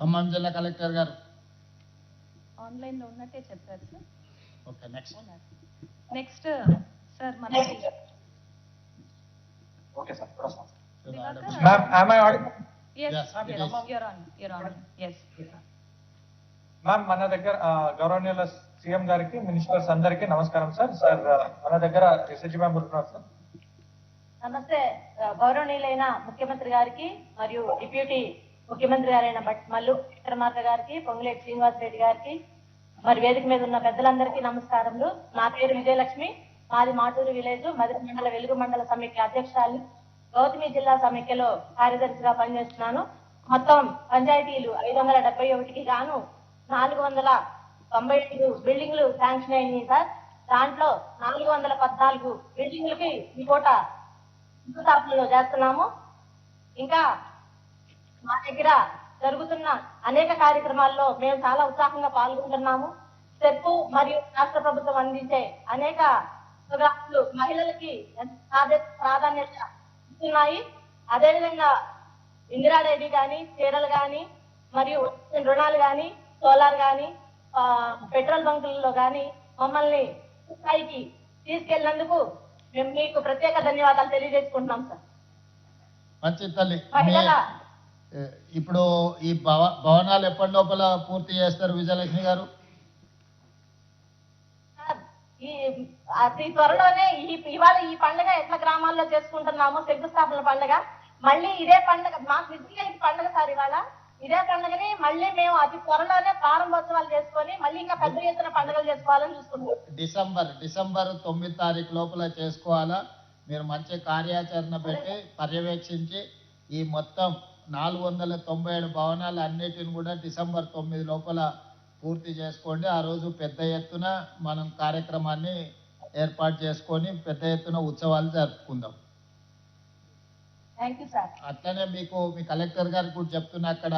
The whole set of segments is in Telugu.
ఖమ్మం జిల్లా కలెక్టర్ గారు ఆన్లైన్ లో ఉన్నట్టే చెప్పారు సార్. ఓకే, నెక్స్ట్ సార్ మనకి okay sir. Diwakar, ma'am am I audible? yes, Yes, yes, it is. you're on, yes. Ma'am మన దగ్గర గౌరవనీయుల సీఎం గారికి మినిస్టర్స్ అందరికీ నమస్కారం సార్. మన దగ్గర ఎస్హెచ్ మ్యామ్ ఉంటున్నారు సార్. నమస్తే గౌరవనీయులైన ముఖ్యమంత్రి గారికి మరియు డిప్యూటీ ముఖ్యమంత్రి గారైన మల్లు విక్రమార్క గారికి, పొంగులేటి శ్రీనివాస్ రెడ్డి గారికి, మరి వేదిక మీద ఉన్న పెద్దలందరికీ నమస్కారములు. నా పేరు విజయలక్ష్మి, మాది మాటూరు విలేజ్, మదిరి మండల వెలుగు మండల సమైక్య అధ్యక్షురాలు, గౌతమి జిల్లా సమైక్యలో కార్యదర్శిగా పనిచేస్తున్నాను. మొత్తం పంచాయతీలు 571కి గాను 495 బిల్డింగ్లు శాంక్షన్ అయినాయి సార్. దాంట్లో 414 బిల్డింగ్లకి ఈ పూట శంకుస్థాపనలు చేస్తున్నాము. ఇంకా మా దగ్గర జరుగుతున్న అనేక కార్యక్రమాల్లో మేము చాలా ఉత్సాహంగా పాల్గొంటున్నాము. స్టెప్ మరియు రాష్ట్ర ప్రభుత్వం అందించే అనేక ప్రోగ్రాంలు మహిళలకి ప్రాధాన్యత ఇస్తున్నాయి. అదేవిధంగా ఇందిరా డైరీ కానీ, చీరలు కానీ, మరియు రుణాలు కానీ, సోలార్ కానీ, పెట్రోల్ బంకులలో కానీ మమ్మల్ని స్థాయికి తీసుకెళ్లినందుకు మేము మీకు ప్రత్యేక ధన్యవాదాలు తెలియజేసుకుంటున్నాం సార్. మంచి తల్లి. మహిళల ఇప్పుడు ఈ భవనాలు ఎప్పటి లోపల పూర్తి చేస్తారు విజయలక్ష్మి గారు? అతి త్వరలోనే ఇవాళ ఈ పండుగ ఎట్లా గ్రామాల్లో చేసుకుంటున్నామో శంకుస్థాపన పండుగ, మళ్ళీ ఇదే పండుగ మాకు నిజంగా ఈ పండుగ సార్. ఇవాళ ఇదే పండుగని మళ్ళీ మేము అతి త్వరలోనే ప్రారంభోత్సవాలు చేసుకొని మళ్ళీ ఇంకా పెద్ద ఎత్తున పండుగలు చేసుకోవాలని చూసుకుంటున్నాం. డిసెంబర్ 9 తారీఖు లోపల చేసుకోవాలా? మీరు మంచి కార్యాచరణ పెట్టి పర్యవేక్షించి ఈ మొత్తం 497 భవనాలు అన్నిటిని కూడా డిసెంబర్ 9 లోపల పూర్తి చేసుకోండి. ఆ రోజు పెద్ద ఎత్తున మనం కార్యక్రమాన్ని ఏర్పాటు చేసుకొని పెద్ద ఎత్తున ఉత్సవాలు జరుపుకుందాం. అట్లనే మీకు మీ కలెక్టర్ గారికి కూడా చెప్తున్నా, అక్కడ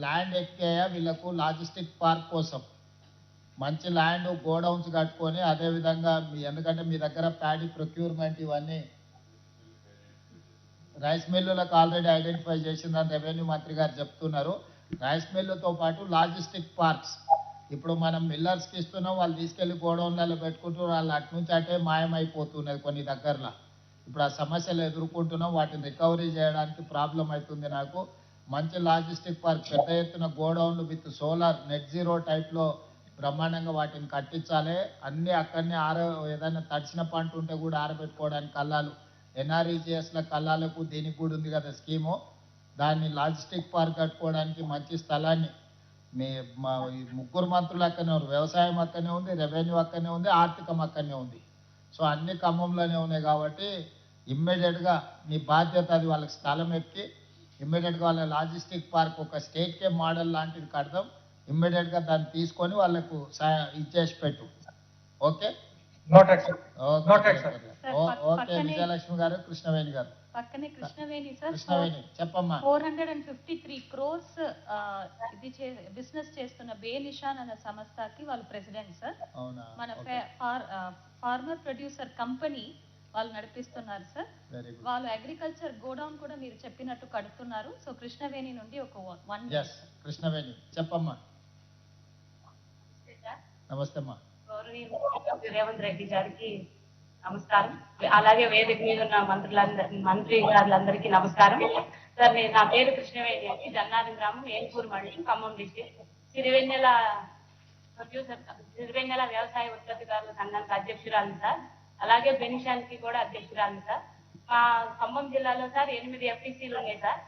ల్యాండ్ ఎక్కాయా వీళ్ళకు లాజిస్టిక్ పార్క్ కోసం మంచి ల్యాండ్ గోడౌన్స్ కట్టుకొని, అదేవిధంగా ఎందుకంటే మీ దగ్గర ప్యాడీ ప్రొక్యూర్మెంట్ ఇవన్నీ రైస్ మిల్లులకు ఆల్రెడీ ఐడెంటిఫై చేసిందని రెవెన్యూ మంత్రి గారు చెప్తున్నారు. రైస్ మిల్లుతో పాటు లాజిస్టిక్ పార్క్స్ ఇప్పుడు మనం మిల్లర్స్కి ఇస్తున్నాం, వాళ్ళు తీసుకెళ్లి గోడౌన్లలో పెట్టుకుంటూ వాళ్ళు అటు నుంచి అటే మాయమైపోతున్నది కొన్ని దగ్గరలో. ఇప్పుడు ఆ సమస్యలు ఎదుర్కొంటున్నాం, వాటిని రికవరీ చేయడానికి ప్రాబ్లం అవుతుంది. నాకు మంచి లాజిస్టిక్ పార్క్ పెద్ద ఎత్తున గోడౌన్లు విత్ సోలార్ నెట్ జీరో టైప్లో బ్రహ్మాండంగా వాటిని కట్టించాలి. అన్నీ అక్కడనే ఏదైనా తడిచిన పంట ఉంటే కూడా ఆరబెట్టుకోవడానికి కల్లాలు, ఎన్ఆర్ఈజిఎస్ల కల్లాలకు దీనికి కూడా ఉంది కదా స్కీము, దాన్ని లాజిస్టిక్ పార్క్ కట్టుకోవడానికి మంచి స్థలాన్ని మా ముగ్గురు మంత్రులు అక్కడనే ఉన్నారు. వ్యవసాయం అక్కడనే ఉంది, రెవెన్యూ అక్కడనే ఉంది, ఆర్థికం అక్కడనే ఉంది. సో అన్ని ఖమ్మంలోనే ఉన్నాయి కాబట్టి ఇమ్మీడియట్గా మీ బాధ్యత అది. వాళ్ళకి స్థలం ఎక్కి ఇమ్మీడియట్గా వాళ్ళ లాజిస్టిక్ పార్క్ ఒక స్టేట్కే మోడల్ లాంటిది కడదాం. ఇమ్మీడియట్గా దాన్ని తీసుకొని వాళ్ళకు ఇచ్చేసి పెట్టు. ఓకే ఓకే విజయలక్ష్మి గారు. కృష్ణవేణి గారు పక్కనే కృష్ణవేణి సార్. కృష్ణవేణి చెప్పమ్మా. 453 crores ఇది బిజినెస్ చేస్తున్న బే నిషాన్ అనే సంస్థకి వాళ్ళు ప్రెసిడెంట్ సార్. మన ఫార్మర్ ప్రొడ్యూసర్ కంపెనీ వాళ్ళు నడిపిస్తున్నారు సార్. వాళ్ళు అగ్రికల్చర్ గోడౌన్ కూడా మీరు చెప్పినట్టు కడుతున్నారు. సో కృష్ణవేణి నుండి ఒక 1 కృష్ణవేణి చెప్పమ్మా. నమస్తే అమ్మా. రేవంత్ రెడ్డి గారికి నమస్కారం. అలాగే వేదిక మీద ఉన్న మంత్రి గారులందరికీ నమస్కారం సార్. నా పేరు కృష్ణవేణి అండి, జన్నారం గ్రామం, ఏన్పూర్ మండలం, ఖమ్మం డిస్ట్రిక్ట్. సిరివెన్నెల వ్యవసాయ ఉత్పత్తిదారుల సంఘానికి అధ్యక్షురాలు సార్. అలాగే బెనిషానికి కూడా అధ్యక్షురాలు సార్. మా ఖమ్మం జిల్లాలో సార్ 8 FTCలు ఉన్నాయి సార్.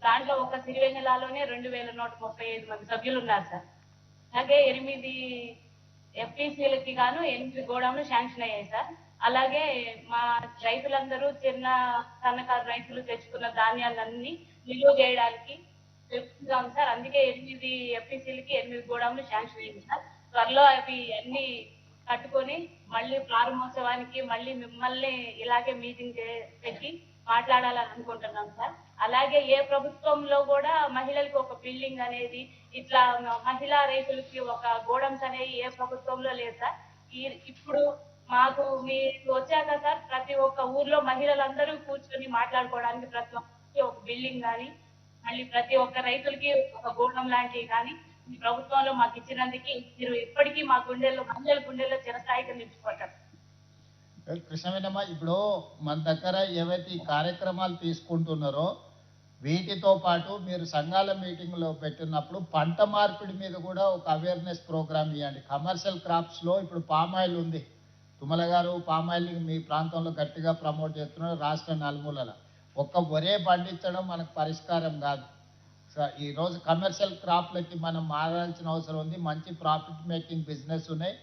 దాంట్లో ఒక సిరివెన్నెలలోనే 2135 మంది సభ్యులు ఉన్నారు సార్. అలాగే 8 FTCలకి గాను 8 గోడౌన్లు శాంక్షన్ అయ్యాయి సార్. అలాగే మా రైతులందరూ సన్నకారు రైతులు తెచ్చుకున్న ధాన్యాలన్నీ నిల్వ చేయడానికి చెప్తున్నాం సార్. అందుకే 8 FTCలకి 8 గోడౌన్లు శాంక్షన్ అయ్యింది సార్. త్వరలో అవి అన్ని కట్టుకొని మళ్ళీ ప్రారంభోత్సవానికి మళ్ళీ మిమ్మల్ని ఇలాగే మీటింగ్ పెట్టి మాట్లాడాలని అనుకుంటున్నాం సార్. అలాగే ఏ ప్రభుత్వంలో కూడా మహిళలకు ఒక బిల్డింగ్ అనేది, ఇట్లా మహిళా రైతులకి ఒక గోడౌన్స్ అనేవి ఏ ప్రభుత్వంలో లేదు సార్. ఇప్పుడు మాకు మీరు వచ్చాక సార్ ప్రతి ఒక్క ఊర్లో మహిళలందరూ కూర్చొని మాట్లాడుకోవడానికి ప్రతి ఒక్కరికి ఒక బిల్డింగ్ కానీ మళ్ళీ ప్రతి ఒక్క రైతులకి ఒక గోళం లాంటివి కానీ ఈ ప్రభుత్వంలో మాకు ఇచ్చినందుకు మీరు ఎప్పటికీ మా గుండెల్లో చిరస్థాయిగా నిలిచిపోతారు. కృష్ణవేణమ్మ, ఇప్పుడు మన దగ్గర ఏవైతే ఈ కార్యక్రమాలు తీసుకుంటున్నారో వీటితో పాటు మీరు సంఘాల మీటింగ్లో పెట్టినప్పుడు పంట మార్పిడి మీద కూడా ఒక అవేర్నెస్ ప్రోగ్రామ్ ఇవ్వండి. కమర్షియల్ క్రాప్స్లో ఇప్పుడు పామాయిల్ ఉంది. తుమ్మల గారు పామాయిల్ మీ ప్రాంతంలో గట్టిగా ప్రమోట్ చేస్తున్నారు రాష్ట్ర నలుమూలల. ఒక్క వరే పండించడం మనకు పరిష్కారం కాదు. ఈరోజు కమర్షియల్ క్రాప్లకి మనం మారాల్సిన అవసరం ఉంది. మంచి ప్రాఫిట్ మేకింగ్ బిజినెస్ ఉన్నాయి,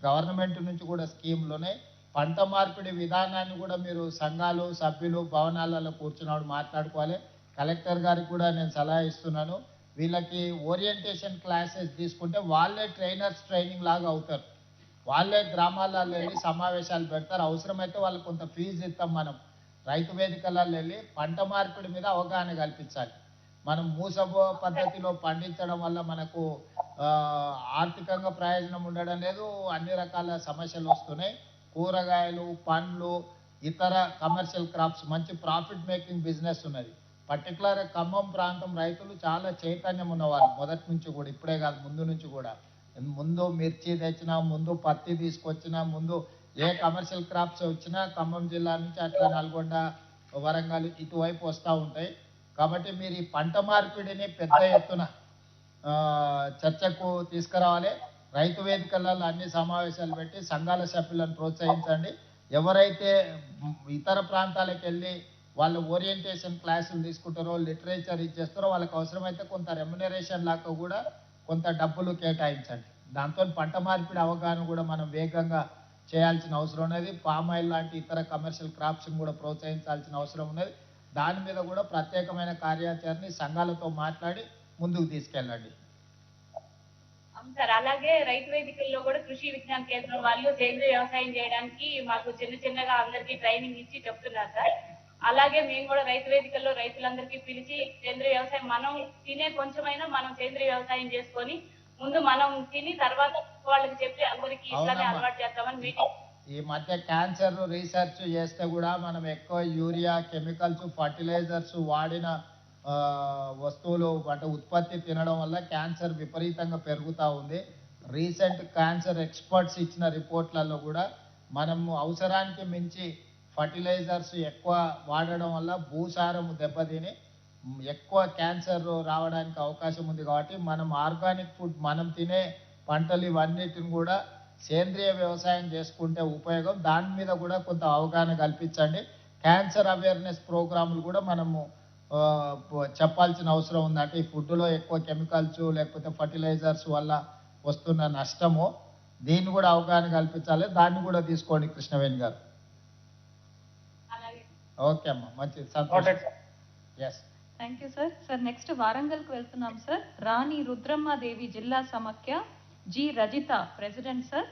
గవర్నమెంట్ నుంచి కూడా స్కీమ్లు ఉన్నాయి. పంట మార్పిడి విధానాన్ని కూడా మీరు సంఘాలు సభ్యులు భవనాలలో కూర్చున్నాడు మాట్లాడుకోవాలి. కలెక్టర్ గారికి కూడా నేను సలహా ఇస్తున్నాను, వీళ్ళకి ఓరియంటేషన్ క్లాసెస్ తీసుకుంటే వాళ్ళే ట్రైనింగ్ లాగా అవుతారు. వాళ్ళే గ్రామాలలో వెళ్ళి సమావేశాలు పెడతారు. అవసరమైతే వాళ్ళకి కొంత ఫీజు ఇస్తాం. మనం రైతు వేదికలలో వెళ్ళి పంట మార్పిడి మీద అవగాహన కల్పించాలి. మనం మూసబో పద్ధతిలో పండించడం వల్ల మనకు ఆర్థికంగా ప్రయోజనం ఉండడం లేదు, అన్ని రకాల సమస్యలు వస్తున్నాయి. కూరగాయలు, పండ్లు, ఇతర కమర్షియల్ క్రాప్స్ మంచి ప్రాఫిట్ మేకింగ్ బిజినెస్ ఉన్నది. పర్టికులర్ ఖమ్మం ప్రాంతం రైతులు చాలా చైతన్యం ఉన్నవారు మొదటి నుంచి కూడా, ఇప్పుడే కాదు ముందు నుంచి కూడా. ముందు మిర్చి తెచ్చినా, ముందు పత్తి తీసుకొచ్చినా, ముందు ఏ కమర్షియల్ క్రాప్స్ వచ్చినా ఖమ్మం జిల్లా నుంచి అట్లా నల్గొండ, వరంగల్ ఇటువైపు వస్తూ ఉంటాయి. కాబట్టి మీరు ఈ పంట మార్పిడిని పెద్ద ఎత్తున చర్చకు తీసుకురావాలి. రైతు వేదికలలో అన్ని సమావేశాలు పెట్టి సంఘాల సభ్యులను ప్రోత్సహించండి. ఎవరైతే ఇతర ప్రాంతాలకు వెళ్ళి వాళ్ళు ఓరియంటేషన్ క్లాసులు తీసుకుంటారో, లిటరేచర్ ఇచ్చేస్తారో, వాళ్ళకి అవసరమైతే కొంత రెమ్యునరేషన్ లాగా కూడా కొంత డబ్బులు కేటాయించండి. దాంతో పంట మార్పిడి అవగాహన కూడా మనం వేగంగా చేయాల్సిన అవసరం ఉన్నది. పామాయిల్ లాంటి ఇతర కమర్షియల్ క్రాప్స్ని కూడా ప్రోత్సహించాల్సిన అవసరం ఉన్నది. దాని మీద కూడా ప్రత్యేకమైన కార్యాచరణని సంఘాలతో మాట్లాడి ముందుకు తీసుకెళ్ళండి. అవును సార్, అలాగే రైతు వేదికల్లో కూడా కృషి విజ్ఞాన కేంద్రం వాళ్ళు సేంద్రీయ వ్యవసాయం చేయడానికి మాకు చిన్నగా అందరికీ ట్రైనింగ్ ఇచ్చి చెప్తున్నారు సార్. అలాగే మేము కూడా రైతు వేదికల్లో రైతులందరికీ పిలిచి సేంద్రీయ వ్యవసాయం మనం తినే కొంచెమైనా మనం సేంద్రీయ వ్యవసాయం చేసుకొని ముందు మనం తిని తర్వాత వాళ్ళకి చెప్పి అందరికీ ఇట్లానే అలవాటు చేద్దామని మీటింగ్. ఈ మధ్య క్యాన్సర్ రీసెర్చ్ చేస్తే కూడా మనం ఎక్కువ యూరియా, కెమికల్స్, ఫర్టిలైజర్స్ వాడిన వస్తువులు అంటే ఉత్పత్తి తినడం వల్ల క్యాన్సర్ విపరీతంగా పెరుగుతూ ఉంది. రీసెంట్ క్యాన్సర్ ఎక్స్పర్ట్స్ ఇచ్చిన రిపోర్ట్లలో కూడా మనం అవసరానికి మించి ఫర్టిలైజర్స్ ఎక్కువ వాడడం వల్ల భూసారం దెబ్బతిని ఎక్కువ క్యాన్సర్ రావడానికి అవకాశం ఉంది. కాబట్టి మనం ఆర్గానిక్ ఫుడ్, మనం తినే పంటలు ఇవన్నిటిని కూడా సేంద్రియ వ్యవసాయం చేసుకుంటే ఉపయోగం. దాని మీద కూడా కొంత అవగాహన కల్పించండి. క్యాన్సర్ అవేర్నెస్ ప్రోగ్రాములు కూడా మనము చెప్పాల్సిన అవసరం ఉంది. అంటే ఈ ఫుడ్లో ఎక్కువ కెమికల్స్ లేకపోతే ఫర్టిలైజర్స్ వల్ల వస్తున్న నష్టము, దీన్ని కూడా అవగాహన కల్పించాలి. దాన్ని కూడా తీసుకోండి కృష్ణవేణి గారు. ఓకే అమ్మా, మంచిది, సంతోషం. Yes, thank you sir. Sir next వారంగల్కి వెళ్తున్నాం సార్. రాణి రుద్రమ్మాదేవి జిల్లా సమాఖ్య జి రజిత ప్రెసిడెంట్ సార్.